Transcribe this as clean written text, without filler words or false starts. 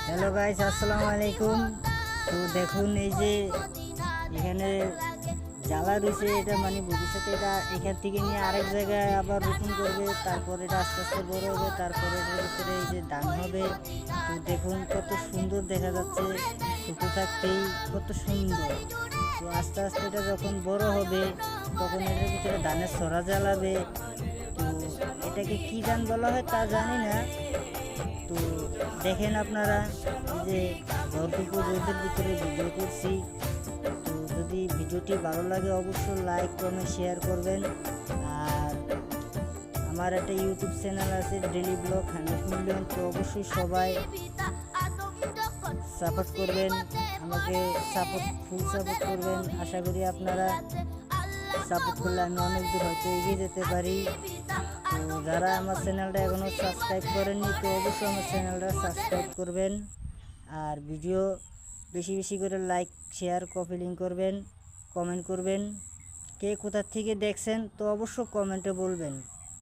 Hello guys, আসসালামু আলাইকুম। তো দেখুন, এই যে এখানে জ্বালা রয়েছে, এটা মানে ভবিষ্যতে এটা এখান থেকে নিয়ে আরেক জায়গায় আবার রোপণ করবে, তারপর এটা আস্তে আস্তে বড় হবে, তারপরে এটার ভিতরে এই যে ধান হবে। তো দেখুন কত সুন্দর দেখা যাচ্ছে, ছোটো থাকতেই কত সুন্দর। তো আস্তে আস্তে এটা যখন বড় হবে তখন এটার ভিতরে ধানের ছড়া জ্বালাবে। তো এটাকে কি ধান বলা হয় তা জানি না। তো দেখেন আপনারা, এই যে ভরপুর রোদের ভিতরে ভিডিও করছি। তো যদি ভিডিওটি ভালো লাগে অবশ্যই লাইক কমেন্ট শেয়ার করবেন। আর আমার একটা ইউটিউব চ্যানেল আছে, ডেলি ব্লগ 100 মিলিয়ন। তো অবশ্যই সবাই সাপোর্ট করবেন, আমাকে ফুল সাপোর্ট করবেন। আশা করি আপনারা সাপোর্ট করলে আমি অনেক দূর হয়তো এগিয়ে যেতে পারি। তো যারা আমার চ্যানেলটা এখনও সাবস্ক্রাইব করেননি তো অবশ্যই আমার চ্যানেলটা সাবস্ক্রাইব করবেন। আর ভিডিও বেশি বেশি করে লাইক শেয়ার কপি লিঙ্ক করবেন, কমেন্ট করবেন। কে কোথা থেকে দেখছেন তো অবশ্যই কমেন্টে বলবেন।